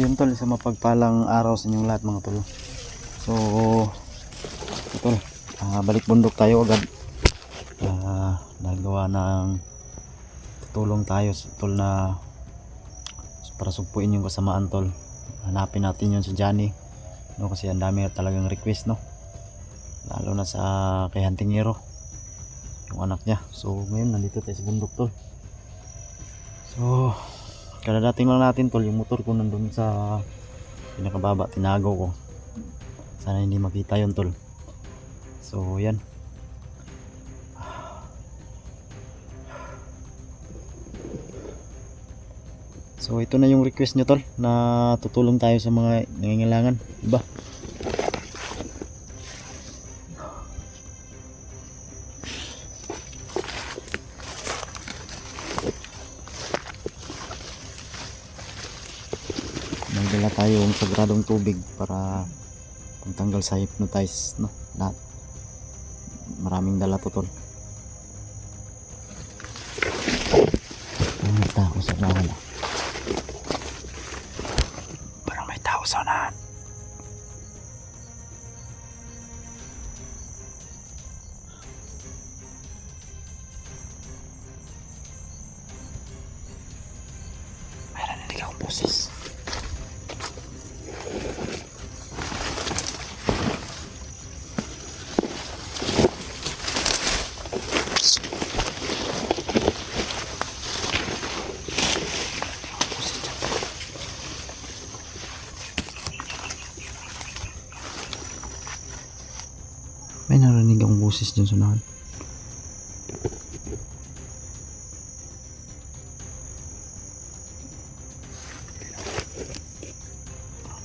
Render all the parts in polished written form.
yun tol, sa mapagpalang araw sa inyong lahat mga tol. So tol, balik bundok tayo agad. Nagawa ng tutulong tayo tol na para sugpuin yung kasamaan tol. Hanapin natin yun si Johnny, no, kasi ang dami talagang request, no, lalo na sa kay Hantingero, yung anak niya. So ngayon nandito tayo sa bundok tol. So kadadating lang natin tol, yung motor ko nandun sa pinakababa, tinago ko, sana hindi makita yun tol. So yan, so ito na yung request nyo tol, na tutulong tayo sa mga nangangailangan, diba? Magdala tayo ng sagradong tubig para pagtanggal sa hypnotize, no, lahat. Maraming dala to tol. May tao sa unahan, parang may tao sa unahan. May narinig akong boses. May narinig akong boses dyan sa unahan.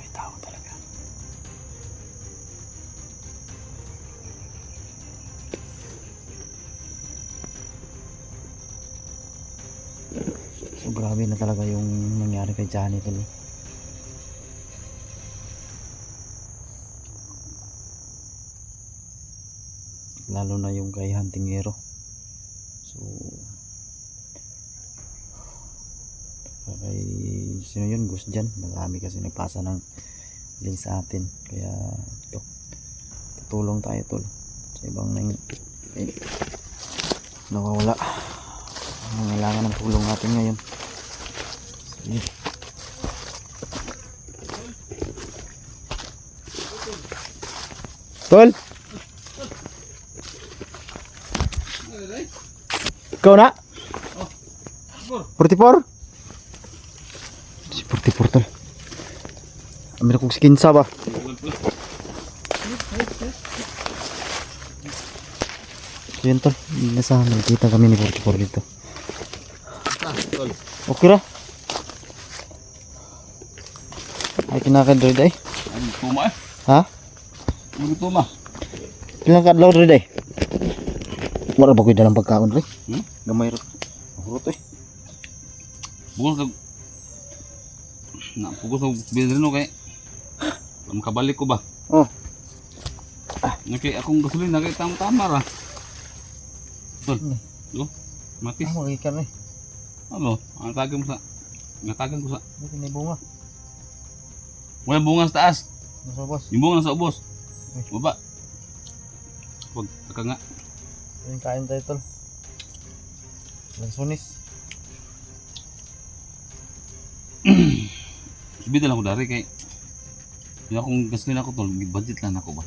May tao talaga. So grabe na talaga yung nangyari kay Johnny tol. Lalo na yung kay Hantingero. So kay sino yun, Gus dyan, marami kasi nagpasa ng link sa atin, kaya ito, tutulong tayo tol sa ibang nawawala, nangailangan ng tulong natin ngayon. Sige. Tol, ikaw na? 44? Si 44 tol. Ambil akong skinsa ba? So yun tol, nasahan, nakita kami ni 44 dito. Okay ra? Ay kinakadroid ay? Tuma eh. Ha? Ano tuma? Kinakadlaw droid ay? Wala ba ko'y dalang pagkaon rin? Gamay rin. Hurot eh. Bukos ka... Pugos ka bilhin kay... Makabalik ko ba? Oh. Naki akong gasolina kay tama-tama ra. Tol. Yo. Matis. Magikan eh. Ano? Ang tagang mo sa... Natagan ko sa... Ito may bunga. Wala bunga sa taas. Nasa boss. Yung bunga nasa ubos. Baba. Huwag. Taka nga. Yung kain tayo tol. Lansonis. Subida lang ko dari kay... Yung akong gasolina ko tol, budget lang ako ba?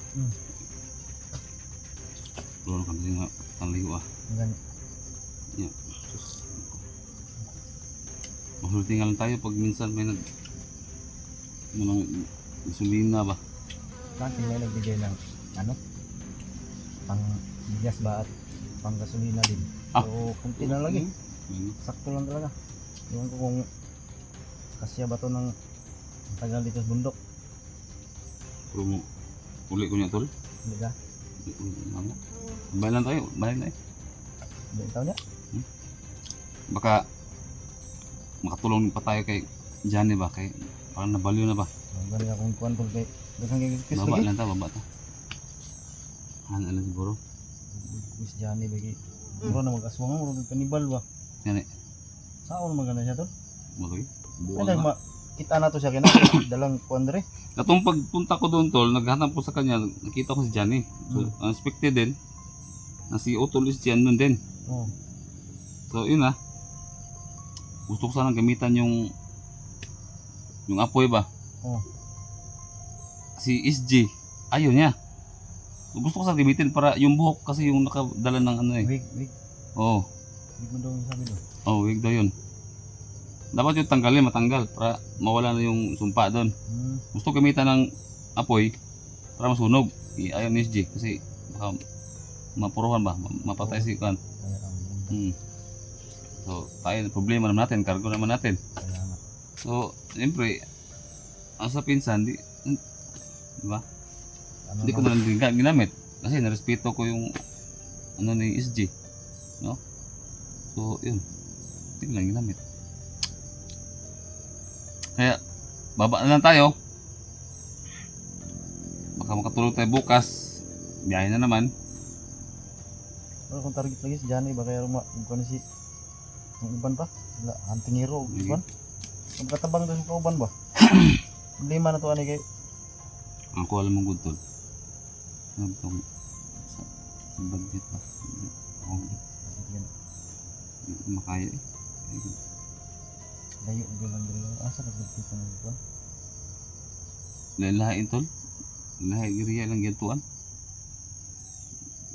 Tulong ka kasi nga tanligo ah. Ganyan. Yeah. Mahulti nga lang tayo pag minsan may nag... Manang gasolina ba? Bakit may nagbigay ng ano? Pang bigas ba at pang gasolina din. So kunti na lagi. Sakto lang talaga. Ewan ko kung kasya ba to ng tagal dito sa bundok. Pero mo, uli ko niya tol. Hindi ka? Balik lang tayo, balik na eh. Hindi ikaw niya? Baka makatulong pa tayo kay Johnny ba? Kay parang nabaliw na ba? Ganyan akong kuhan tol kay daghang gigis Baba lagi. lang ta, baba ta. Ano lang siguro? Miss Johnny bagi. Muro na mag-aswang muro kanibal ba? Yan eh. Saan maganda siya tol? Malaki. Ay kita na to siya kina dalang kuandre. Katong pagpunta ko doon tol, naghanap ko sa kanya, nakita ko si Johnny. So, unexpected din. Na si Otol is dyan nun din. Oh. So, yun gusto ko sanang gamitan yung apoy ba? Oh. Si SG, ayaw niya. So, gusto ko sanang gamitin para yung buhok kasi yung nakadala ng ano eh. Wig. Oo. Wig mo daw yung sabi doon. Oh, wig daw yun. Dapat yung tanggalin, matanggal para mawala na yung sumpa doon. Gusto gamitan ng apoy para masunog. Ayaw ni SG kasi baka mapuruhan ba, mapatay si Kwan. So, tayo problema naman natin, cargo naman natin. So, siyempre, ang sa pinsan, di ba? Hindi ko na lang din ginamit kasi narespeto ko yung ano ni SG, no? So, yun. Hindi ko lang ginamit. Kaya, baba na lang tayo. Baka makatulog tayo bukas. Biyahe na naman. Ano kung target lagi si Johnny, baka yung kung si yung iban pa? Sila, hunting hero, iban? Magkatabang doon sa kauban ba? Problema na to ani kay. Ako alam mong good tol. Ano itong sa budget ba? Oo. Makaya eh. Layo bilang diri. Asa nagdito ng iban? Lain tol. Lain giriya lang gintuan.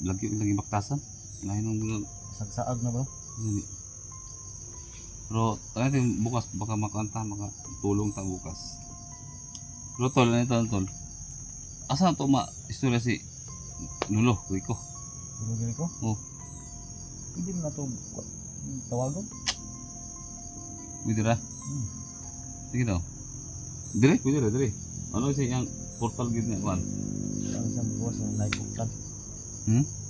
Lagi baktasan. Lain ng Sagsaag na ba? Pero tayo bukas baka makanta, makatulong ta bukas. Pero tol, tol. Asa na to istorya si Lolo, Rico? Dili ko? Oh. Hindi na to tawagon. Pwede ra? Sige daw. Pwede ra. Ano siya yung portal gid na man? Ang isang buwas na naiputan.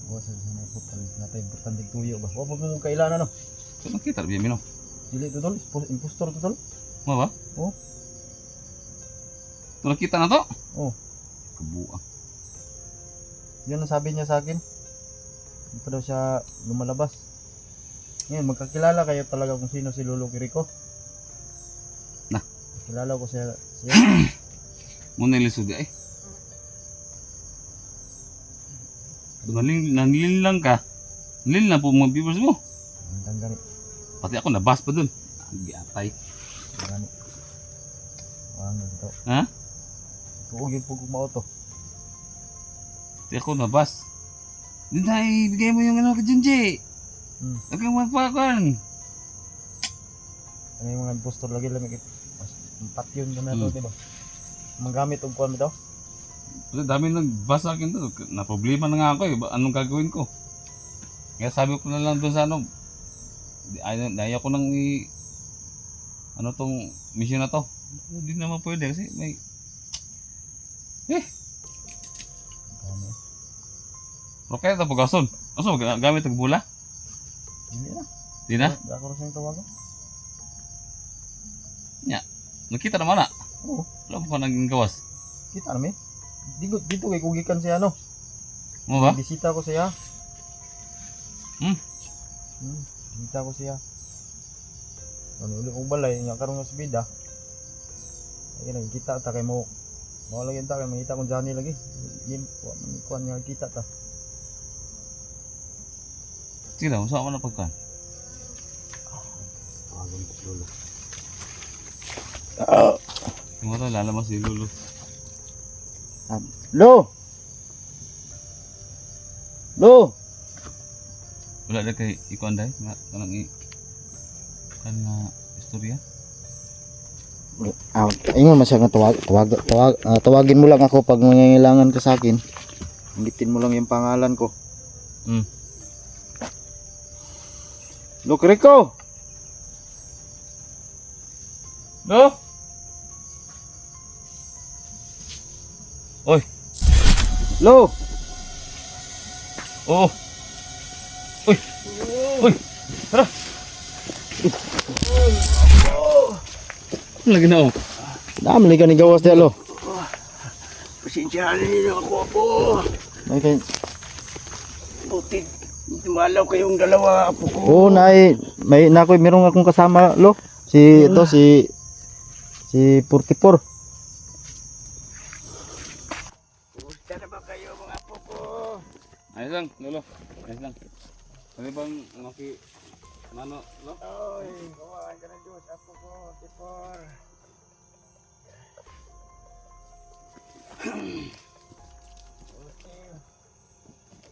Buwas na naiputan. Natay importante tuyo ba? Wa mo kailangan ano? So nakita biya mino. Dili to tol, impostor to tol. Mo ba? Oh. So nakita na to? Oh. Kabuang. Yun ang sabi niya sa akin. Hindi pa daw siya lumalabas. Ngayon, magkakilala kayo talaga kung sino si Lolo Kiriko. Na. Kilala ko siya. Muna ilisod ay. Nanilin lang ka. Nanilin lang po mga viewers mo. Ang gani. Pati ako nabas pa dun. Ang giatay. Ang gani. Ano dito? Ha? Tuugin po kung mauto. Pati ako nabas. Dinay, bigay mo yung ano ka Junji. Huwag kang magpakan. Ano yung mga impostor lagi lang. Empat yun na ito, diba? Magamit ang kuwan mo daw? Dami nagbasa akin to. Na problema na nga ako eh. Anong gagawin ko? Kaya sabi ko na lang doon sa ano. Daya ko nang ano tong mission na to. Hindi naman pwede kasi may pero kaya ito pag-ason. Aso gamit ang bula? Hindi na. Di na? Ako rin sa tawagan. Nakita naman na. Oo. Wala mo pa naging gawas. Kita namin. Dito kay kugikan siya ano. Mo ba? Bisita ko siya. Bisita ko siya. Ano ulit kong balay nga karon nga sa bida. Ay kita ta kay mo. Mo lagi ta kay mangita kong Johnny lagi. Game kuan nga kita ta. Sige daw, saan mo na pagkan? Tawagan ko Lolo. Yung mga to, lalamas si Lolo. Lo! Wala na kay ikuan dahil? Kanang kan na istorya? Ingon man siya nga tawagin mo lang ako pag mangangailangan ka sa akin. Banggitin mo lang yung pangalan ko. Lo Kiriko! Lo! Oy! Lo! Oh! Uy! Uy! Tara! Ano lagi na oh? Dami ka ni gawas dia lo. Pasensyahan niyo ako po. Okay. Buti dumalaw kayong dalawa apo ko. Oo, may nakoy merong akong kasama lo. Si Si 44. Kumusta na ba kayo mga apo ko? Ayos lang, lolo. Ayos lang. Pwede bang mano, lo? Oy, kawaan ka ng Diyos, apo ko, tipor. Okay.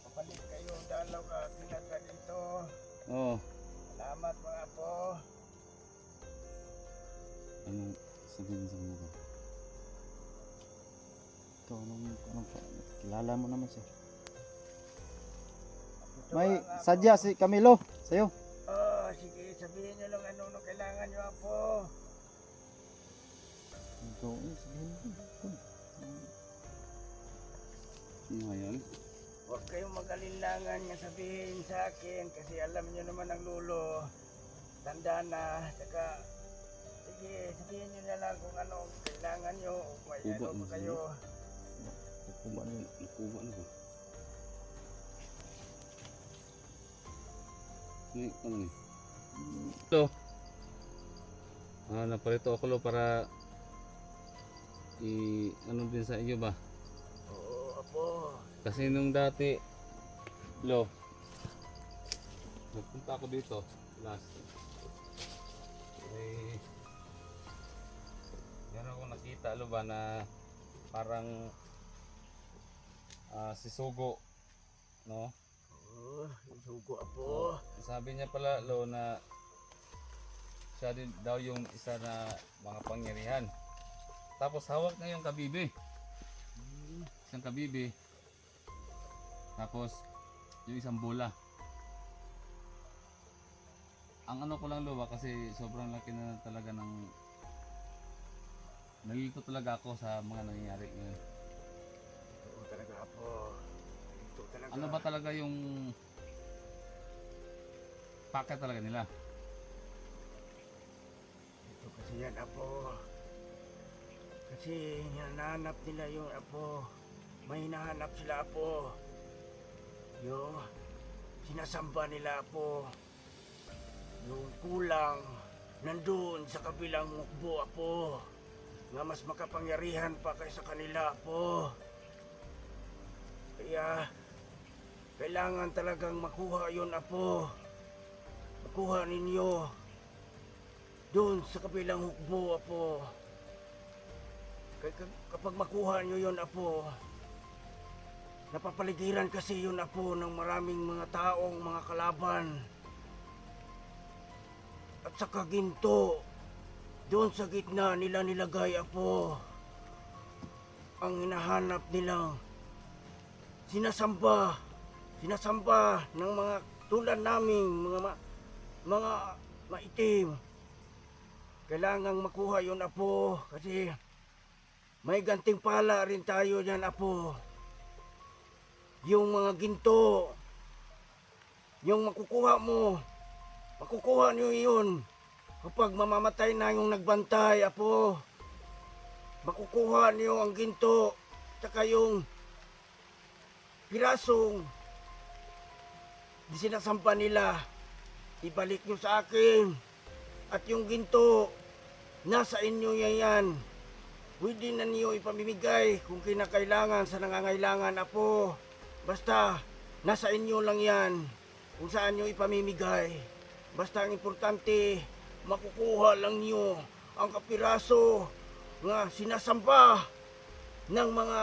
Kapalit kayo, dalaw ka, pinaka dito. Oo. Salamat mga apo. Anong sabihin sa mga ba? Ikaw, anong kilala mo naman siya. May sadya si Camilo sa'yo. Oh, sige, sabihin nyo lang ano kailangan nyo apo. Ikaw, sabihin mo. Ano nga yan? Huwag kayong mag-alinlangan nga sabihin sa akin kasi alam nyo naman ang lulo. Tanda na, saka sige, sabihin nyo na lang kung ano ang kailangan nyo o may Kuba ano mo pa kayo. Nakuba na yun. Nakuba na ba? Ano ni? Lo. Naparito ako lo para ano din sa iyo ba? Oo, apo. Kasi nung dati lo nagpunta ako dito last meron akong nakita lo ba na parang si Sugo, no? Oo, sugo apo. Sabi niya pala lo na siya din daw yung isa na mga pangyarihan. Tapos hawak na yung kabibi. Isang kabibi. Tapos yung isang bola. Ang ano ko lang lo ba kasi sobrang laki na talaga ng nalilito talaga ako sa mga nangyayari ngayon. Oo talaga apo. Ito talaga. Ano ba talaga yung packet talaga nila? Ito kasi yan apo. Kasi hinahanap nila yung apo. May hinahanap sila apo. Yung sinasamba nila apo. Yung kulang nandun sa kabilang mukbo apo. Nga mas makapangyarihan pa kaysa kanila apo. Kaya kailangan talagang makuha yon apo. Makuha ninyo doon sa kabilang hukbo apo. Kapag makuha nyo yon apo, napapaligiran kasi yun apo ng maraming mga taong mga kalaban. At saka ginto, doon sa gitna nila nilagay apo ang hinahanap nilang sinasamba ng mga tulad naming mga maitim. Kailangang makuha yun apo kasi may gantimpala rin tayo dyan apo. Yung mga ginto, yung makukuha nyo yun kapag mamamatay na yung nagbantay apo. Makukuha nyo ang ginto tsaka yung pirasong di sinasampa nila, ibalik nyo sa akin. At yung ginto nasa inyo yan. Pwede na niyo ipamimigay kung kinakailangan sa nangangailangan apo. Basta nasa inyo lang yan kung saan nyo ipamimigay. Basta ang importante makukuha lang niyo ang kapiraso nga sinasamba ng mga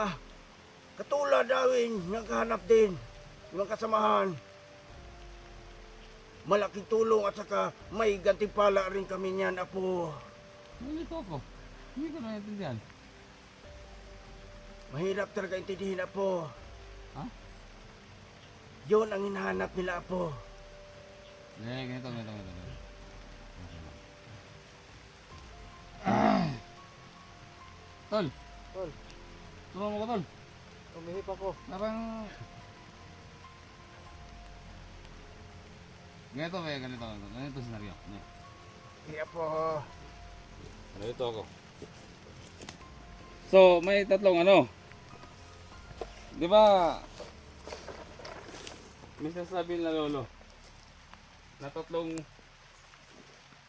katulad namin naghahanap din ng kasamahan. Malaking tulong at saka may gantimpala rin kami niyan apo. Nalito ako. Hindi ko naiintindihan. Mahirap talaga intindihin apo. Ha? Yun ang hinahanap nila apo. Ganito. Tol. Tol, Tulungan mo ko, Tol. umihip ako. Parang ganito senaryo. Kaya po, Ganito ako. So, may tatlong ano. 'Di ba? May sasabihin na lolo na tatlong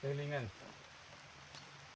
hilingan.